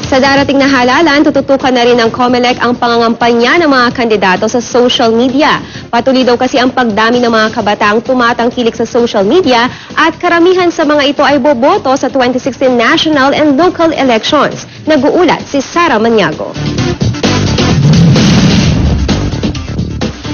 Sa darating na halalan, tututukan na rin ng COMELEC ang pangangampanya ng mga kandidato sa social media. Patuloy daw kasi ang pagdami ng mga kabataang tumatangkilik sa social media at karamihan sa mga ito ay boboto sa 2016 national and local elections. Nag-uulat si Sara Maniago.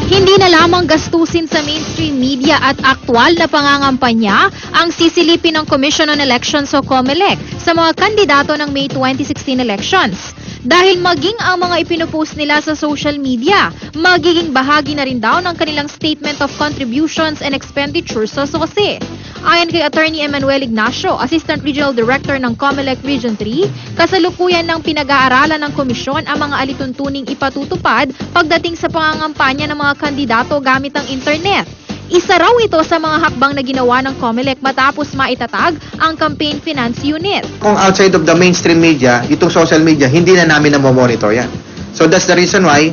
Hindi na lamang gastusin sa mainstream media at aktwal na pangangampanya ang sisilipin ng Commission on Elections o COMELEC sa mga kandidato ng May 2016 elections. Dahil maging ang mga ipinupost nila sa social media, magiging bahagi na rin daw ng kanilang Statement of Contributions and Expenditures sa SOSE. Ayon kay Attorney Emmanuel Ignacio, Assistant Regional Director ng COMELEC Region 3, kasalukuyan ng pinag-aaralan ng komisyon ang mga alituntuning ipatutupad pagdating sa pangangampanya ng mga kandidato gamit ang internet. Isa raw ito sa mga hakbang na ginawa ng COMELEC matapos maitatag ang Campaign Finance Unit. Kung outside of the mainstream media, itong social media, hindi na namin na-monitor yan. So that's the reason why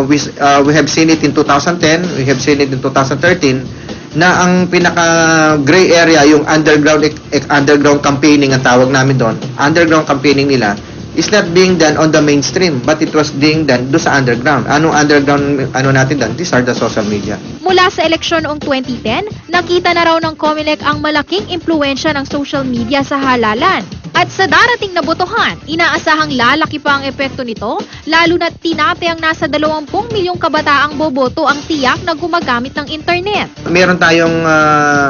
we have seen it in 2010, we have seen it in 2013, na ang pinaka-gray area, yung underground campaigning ang tawag namin doon. Underground campaigning nila is not being done on the mainstream, but it was being done doon sa underground. Anong underground natin doon? These are the social media. Mula sa eleksyon noong 2010, nakita na raw ng COMELEC ang malaking impluwensya ng social media sa halalan. At sa darating na botohan, inaasahang lalaki pa ang epekto nito, lalo na tinatayang nasa 20 milyong kabataang boboto ang tiyak na gumagamit ng internet. Meron tayong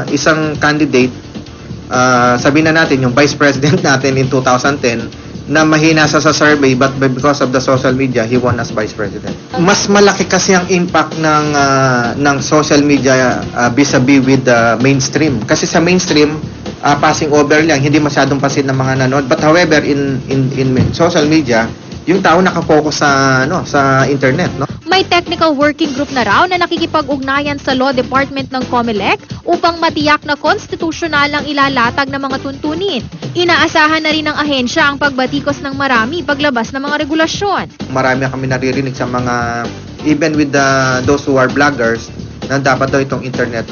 isang candidate, sabihin na natin yung vice president natin in 2010, na mahina sa survey, but because of the social media, he won as vice president. Mas malaki kasi ang impact ng social media vis-a-vis with the mainstream. Kasi sa mainstream, passing over lang, hindi masyadong pasin ng mga nanood. But however, in social media, yung tao nakafocus sa internet, no? May technical working group na raw na nakikipag-ugnayan sa Law Department ng COMELEC upang matiyak na konstitusyonal ang ilalatag ng mga tuntunin. Inaasahan na rin ng ahensya ang pagbatikos ng marami paglabas ng mga regulasyon. Marami kami naririnig sa mga, even with those who are bloggers, na dapat daw itong internet,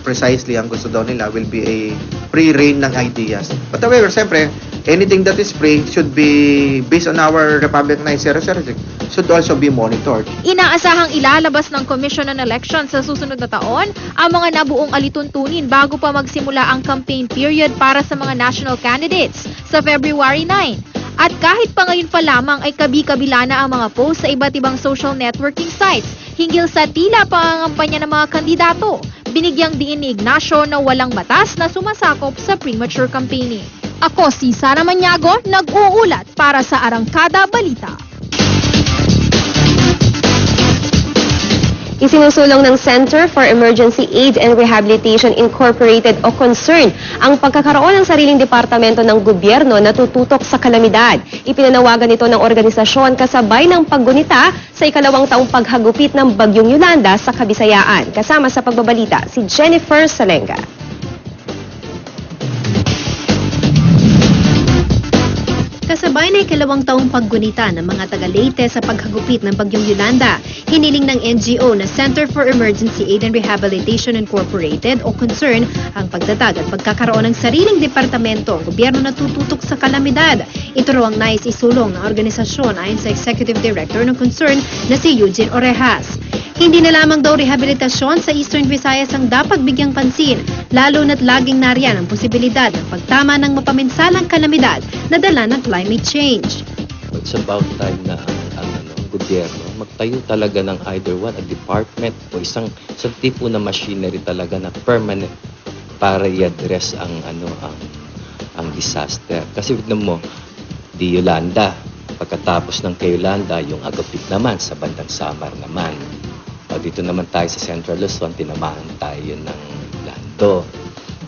precisely ang gusto daw nila will be a free reign ng ideas. But however, siyempre, anything that is free should be based on our Republic 9006 should also be monitored. Inaasahang ilalabas ng Commission on Elections sa susunod na taon ang mga nabuong alituntunin bago pa magsimula ang campaign period para sa mga national candidates sa February 9. At kahit pa ngayon pa lamang ay kabi-kabila na ang mga post sa iba't ibang social networking sites hinggil sa tila pangangampanya ng mga kandidato, binigyang diin ni Ignacio na walang batas na sumasakop sa premature campaigning. Ako si Sara Maniago, nag-uulat para sa Arangkada Balita. Isinusulong ng Center for Emergency Aid and Rehabilitation Incorporated o CONCERN ang pagkakaroon ng sariling departamento ng gobyerno na tututok sa kalamidad. Ipinanawagan ito ng organisasyon kasabay ng paggunita sa ikalawang taong paghagupit ng Bagyong Yolanda sa Kabisayaan. Kasama sa pagbabalita si Jennifer Salenga. Kasabay na ikalawang taong paggunita ng mga taga-Leyte sa paghagupit ng Bagyong Yolanda, hiniling ng NGO na Center for Emergency Aid and Rehabilitation Incorporated o CONCERN ang pagtatag at pagkakaroon ng sariling departamento ang gobyerno na tututok sa kalamidad. Ito raw ang nais isulong ng organisasyon ayon sa Executive Director ng CONCERN na si Eugene Orejas. Hindi na lamang daw rehabilitasyon sa Eastern Visayas ang dapat bigyang pansin, lalo na't laging nariyan ang posibilidad ng pagtama ng mapaminsalang kalamidad na dala ng climate change. It's about time na ang gobyerno magtayo talaga ng either one, a department o isang tipo na machinery talaga na permanent para i-address ang disaster. Kasi tignan mo, di Yolanda, pagkatapos ng kay Yolanda, yung agapit naman sa bandang Samar naman. O dito naman tayo sa Central Luzon, tinamaan tayo ng Lando.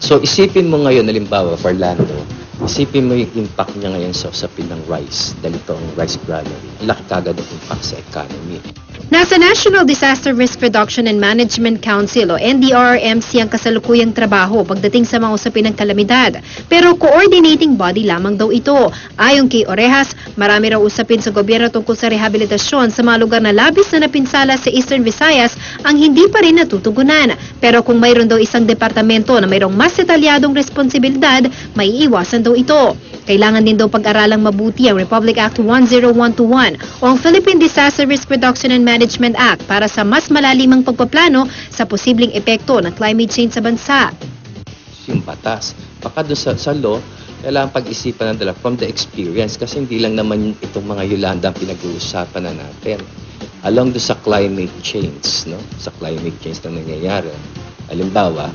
So isipin mo ngayon, halimbawa for Lando, isipin mo yung impact niya ngayon sa usapin ng rice, dahil ito ang rice granary. Laki kagad ang impact sa economy. Nasa National Disaster Risk Reduction and Management Council o NDRRMC ang kasalukuyang trabaho pagdating sa mga usapin ng kalamidad. Pero coordinating body lamang daw ito. Ayon kay Orejas, marami raw usapin sa gobyerno tungkol sa rehabilitasyon sa mga lugar na labis na napinsala sa Eastern Visayas ang hindi pa rin natutugunan. Pero kung mayroon daw isang departamento na mayroong mas detalyadong responsibilidad, may iwasan daw ito. Kailangan din daw pag-aralang mabuti ang Republic Act 10121 o ang Philippine Disaster Risk Reduction and Management Act para sa mas malalimang pagpaplano sa posibleng epekto ng climate change sa bansa. Yung batas. Baka doon sa law, kailangan pag-isipan na from the experience kasi hindi lang naman itong mga Yolanda ang pinag-uusapan na natin. Along doon sa climate change, no? Sa climate change na nangyayari. Halimbawa,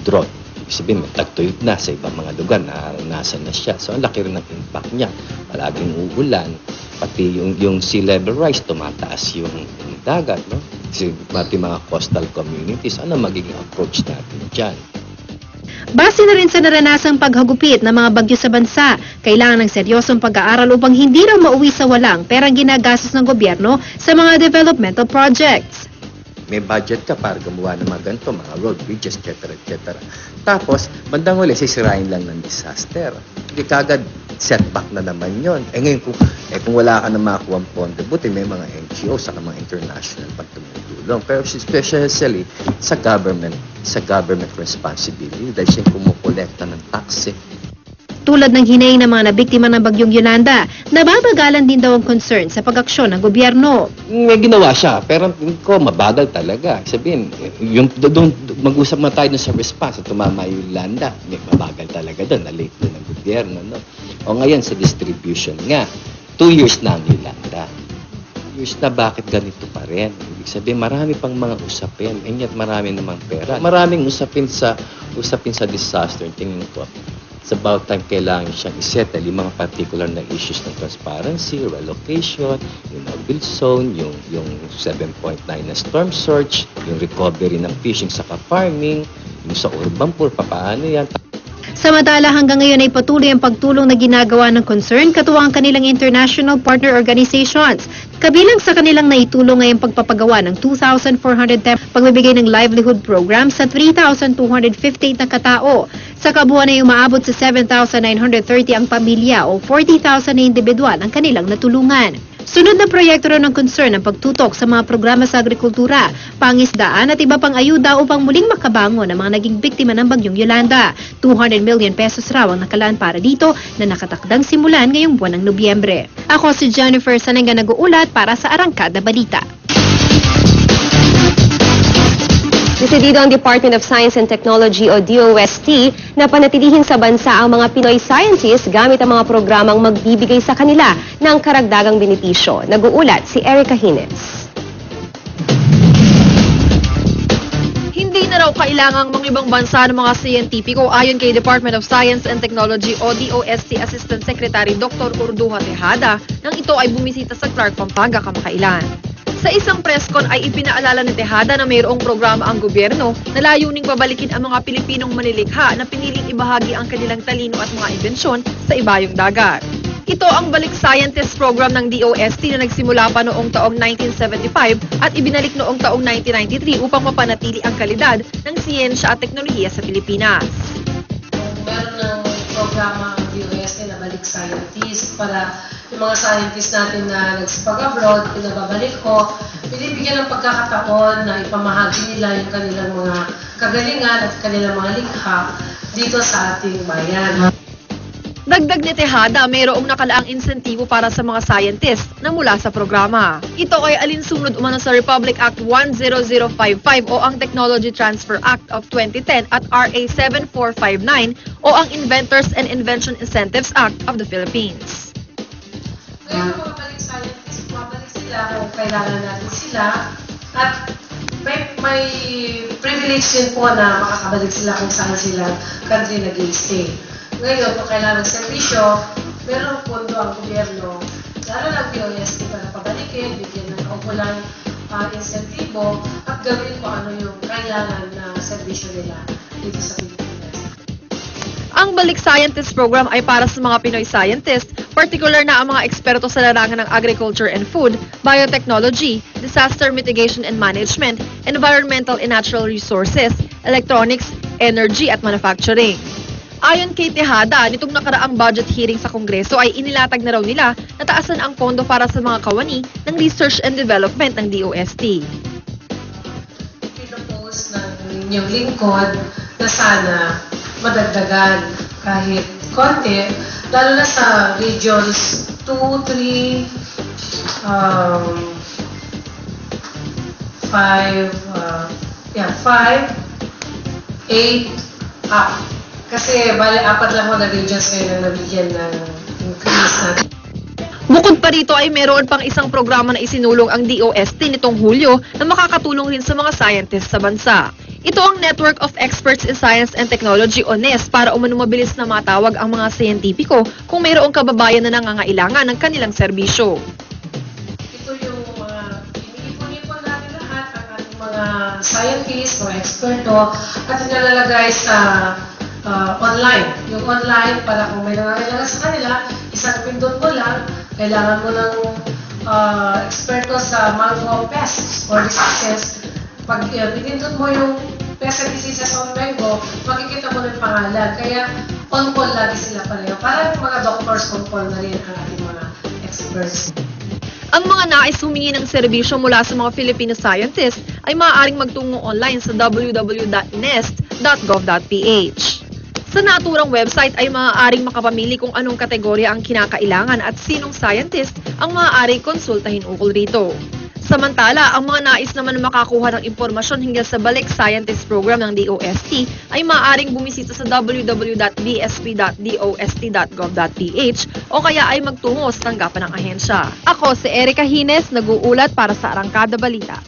drought. Ibig sabihin, may tagtuyot na sa ibang mga lugar, naranasan na siya. So, ang laki rin ng impact niya. Palaging uulan, pati yung sea level rise, tumataas yung dagat, no? Kasi pati mga coastal communities, ano magiging approach natin dyan? Base na rin sa naranasang paghagupit ng mga bagyo sa bansa, kailangan ng seryosong pag-aaral upang hindi raw mauwi sa walang perang ginagastos ng gobyerno sa mga developmental projects. May budget ka para gumawa ng mga ganito, mga road bridges, etc. etc. Tapos, bandang huli, sisirain lang ng disaster. Hindi kagad setback na naman yon. Ngayon, kung wala ka na makuha ang pondo, buti may mga NGO sa mga international pag tumutulong. Pero especially sa government responsibility dahil siya kumukolekta ng tax. Tulad ng hinaing ng mga nabiktima ng bagyong Yolanda, nababagalan din daw ang concern sa pag-aksyon ng gobyerno. May ginawa siya, pero ko mabagal talaga. Sabihin, doon mag-usap na tayo sa response, tumama yung Yolanda, may mabagal talaga doon, na-late doon ng gobyerno. No? O ngayon sa distribution nga, 2 years na ang Yolanda. 2 years na bakit ganito pa rin? Ibig sabihin, marami pang mga usapin, and yet marami namang pera. Maraming usapin sa disaster, tingin ko. It's about time kailangan siyang isettle yung mga particular na issues ng transparency, relocation, yung no-build zone, yung 7.9 na storm surge, yung recovery ng fishing sa farming, yung sa urban poor, paano yan. Samantala hanggang ngayon ay patuloy ang pagtulong na ginagawa ng concern katuwang kanilang international partner organizations. Kabilang sa kanilang naitulong ngayong pagpapagawa ng 2,410 pagbibigay ng livelihood program sa 3,258 na katao. Sa kabuuan ay umaabot sa 7,930 ang pamilya o 40,000 na individual ang kanilang natulungan. Sunod na proyekto rin ng concern ang pagtutok sa mga programa sa agrikultura, pangisdaan at iba pang ayuda upang muling makabangon ang mga naging biktima ng bagyong Yolanda. 200 million pesos raw ang nakalaan para dito na nakatakdang simulan ngayong buwan ng Nobyembre. Ako si Jennifer Sanenga nag-uulat para sa Arangkada Balita. Desidido ang Department of Science and Technology o DOST na panatilihin sa bansa ang mga Pinoy scientists gamit ang mga programang magbibigay sa kanila ng karagdagang benepisyo. Nag-uulat si Erica Hines. Hindi na raw kailangang mga ibang bansa ng mga siyentipiko ayon kay Department of Science and Technology o DOST Assistant Secretary Dr. Urduha Tejada nang ito ay bumisita sa Clark, Pampanga kamakailan. Sa isang presscon ay ipinaalala ni Tejada na mayroong programa ang gobyerno na layuning babalikin ang mga Pilipinong manilikha na piniling ibahagi ang kanilang talino at mga imbensyon sa ibayong dagat. Ito ang Balik Scientist Program ng DOST na nagsimula pa noong taong 1975 at ibinalik noong taong 1993 upang mapanatili ang kalidad ng siyensya at teknolohiya sa Pilipinas. Meron ng programa ang DOST na Balik Scientist para yung mga scientists natin na nagsipag-abroad, pinababalik ko, binibigyan ng pagkakataon na ipamahagi nila yung kanilang mga kagalingan at kanilang mga likha dito sa ating bayan. Dagdag ni Tejada, mayroong nakalaang insentibo para sa mga scientists na mula sa programa. Ito ay alinsunod umano sa Republic Act 10055 o ang Technology Transfer Act of 2010 at RA 7459 o ang Inventors and Invention Incentives Act of the Philippines. Ngayon, mga balik scientists, mabalik sila kung kailangan natin sila at may privilege din po na makakabalik sila kung saan sila country nag-i-stay. Ngayon, kung kailangan ng servisyo, merong pondo ang gobyerno, lalo ng DOST para pabalikin, bigyan ng kaukulang insentibo at gawin kung ano yung kailangan na servisyo nila dito sa Pilipinas. Ang Balik Scientist Program ay para sa mga Pinoy scientists, particular na ang mga eksperto sa larangan ng agriculture and food, biotechnology, disaster mitigation and management, environmental and natural resources, electronics, energy at manufacturing. Ayon kay Tejada, nitong nakaraang budget hearing sa Kongreso ay inilatag na raw nila na taasan ang pondo para sa mga kawani ng research and development ng DOST. Pinopose ng inyong lingkod na sana madagdagan kahit konti lalo na sa regions 2, 3, 5, 5, 8, up. Kasi bali, 4 lang na regions ngayon na nabigyan ng increase na. Bukod pa rito ay meron pang isang programa na isinulong ang DOST nitong Hulyo na makakatulong rin sa mga scientists sa bansa. Ito ang Network of Experts in Science and Technology o NEST para umano-mabilis na matawag ang mga siyentipiko kung mayroong kababayan na nangangailangan ng kanilang serbisyo. Ito yung mga inipon-ipon natin lahat, ang ating mga scientists, mga eksperto, at inalalagay sa online. Yung online, para kung may nangangailangan sa kanila, isang pindot mo lang, kailangan mo ng eksperto sa mango pests or diseases. Pag pinindot mo yung pest and diseases on mango, makikita mo ng pangalan. Kaya on-call lagi sila pareho. Parang mga doctors on-call na rin ang ating mga experts. Ang mga nais humingi ng serbisyo mula sa mga Filipino scientists ay maaaring magtungo online sa www.nest.gov.ph. Sa naturang website ay maaaring makapamili kung anong kategorya ang kinakailangan at sinong scientist ang maaaring konsultahin ukol rito. Samantala, ang mga nais naman na makakuha ng impormasyon hinggil sa Balik Scientist Program ng DOST ay maaaring bumisita sa www.bsp.dost.gov.ph o kaya ay magtungo sa tanggapan ng ahensya. Ako si Erica Hines, nag-uulat para sa Arangkada Balita.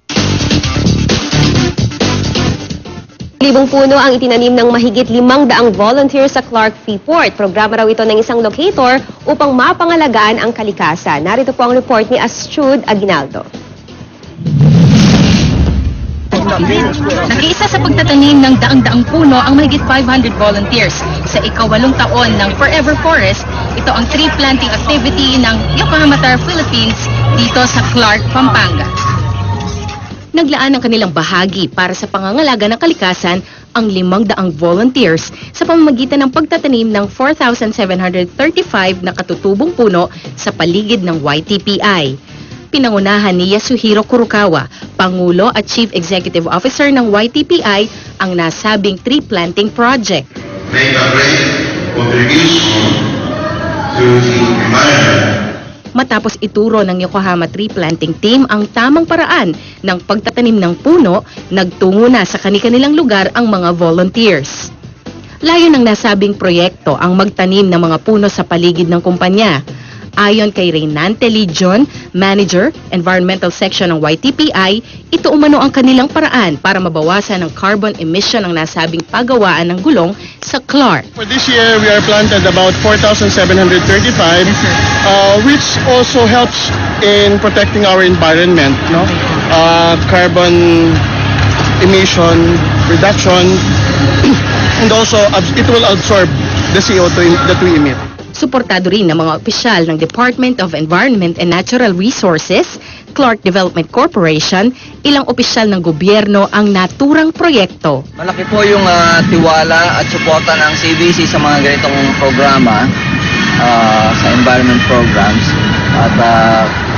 Libong puno ang itinanim ng mahigit 500 volunteers sa Clark Freeport. Programa raw ito ng isang locator upang mapangalagaan ang kalikasan. Narito po ang report ni Astrud Aguinaldo. Nag-iisa sa pagtatanim ng daang-daang puno ang mahigit 500 volunteers. Sa ika-8 taon ng Forever Forest, ito ang tree planting activity ng Yokohama Tar Philippines dito sa Clark, Pampanga. Naglaan ng kanilang bahagi para sa pangangalaga ng kalikasan ang 500 volunteers sa pamamagitan ng pagtatanim ng 4,735 na katutubong puno sa paligid ng YTPI. Pinangunahan ni Yasuhiro Kurokawa, Pangulo at Chief Executive Officer ng YTPI, ang nasabing tree planting project. Make a great contribution to the environment. Matapos ituro ng Yokohama Tree Planting Team ang tamang paraan ng pagtatanim ng puno, nagtungo na sa kani-kanilang lugar ang mga volunteers. Layo ng nasabing proyekto ang magtanim ng mga puno sa paligid ng kumpanya. Ayon kay Reynante Legion, Manager, Environmental Section ng YTPI, ito umano ang kanilang paraan para mabawasan ang carbon emission ng nasabing pagawaan ng gulong sa Clark. For this year, we are planted about 4,735, which also helps in protecting our environment, no? Carbon emission reduction, and also it will absorb the CO2 that we emit. Suportado rin ng mga opisyal ng Department of Environment and Natural Resources, Clark Development Corporation, ilang opisyal ng gobyerno ang naturang proyekto. Malaki po yung tiwala at suporta ng CBC sa mga ganitong programa, sa environment programs, at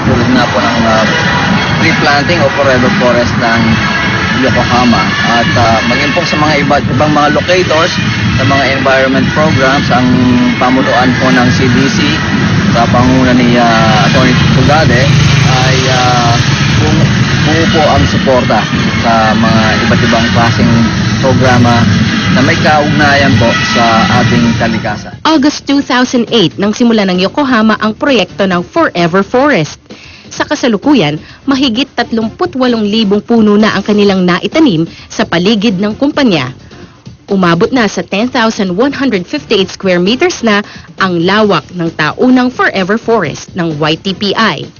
tulad nga po ng tree planting o Forever Forest ng Yokohama. At maging po sa mga ibang mga locators, sa mga environment programs, ang pamunuan po ng CBC sa panguna ni Atty. Tugade ay buo po ang suporta sa mga iba't ibang klaseng programa na may kaugnayan po sa ating kalikasan. August 2008 nang simula ng Yokohama ang proyekto ng Forever Forest. Sa kasalukuyan, mahigit 38,000 puno na ang kanilang naitanim sa paligid ng kumpanya. Umabot na sa 10,158 square meters na ang lawak ng taunang Forever Forest ng YTPI.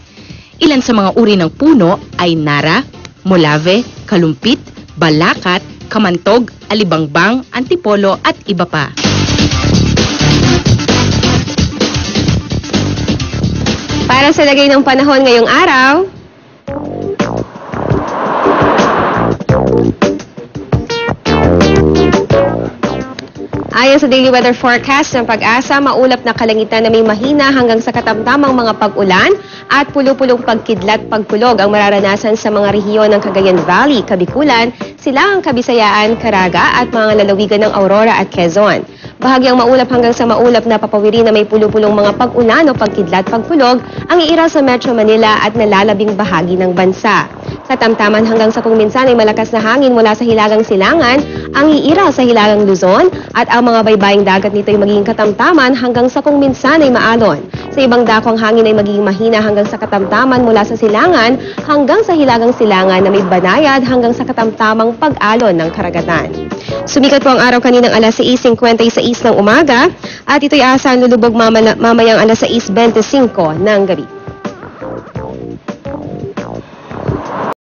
Ilan sa mga uri ng puno ay nara, molave, kalumpit, balakat, kamantog, alibangbang, antipolo at iba pa. Para sa lagay ng panahon ngayong araw, ayon sa daily weather forecast ng Pag-asa, maulap na kalangitan na may mahina hanggang sa katamtamang mga pag-ulan at pulo-pulong pagkidlat pagkulog ang mararanasan sa mga rehiyon ng Cagayan Valley, Kabikulan, Silangang Kabisayaan, Caraga at mga lalawigan ng Aurora at Quezon. Bahagyang maulap hanggang sa maulap na papawiri na may pulo-pulong mga pag-ulan o pagkidlat pagkulog ang iira sa Metro Manila at nalalabing bahagi ng bansa. Sa tamtaman hanggang sa kung minsan ay malakas na hangin mula sa hilagang silangan, ang iira sa hilagang Luzon at ang mga baybaying dagat nito ay magiging katamtaman hanggang sa kung minsan ay maalon. Sa ibang dako ang hangin ay magiging mahina hanggang sa katamtaman mula sa silangan hanggang sa hilagang silangan na may banayad hanggang sa katamtamang pag-alon ng karagatan. Sumikat po ang araw kaninang alas 6:56 ng umaga at ito'y asahan lulubog mamayang alas 6:25 ng gabi.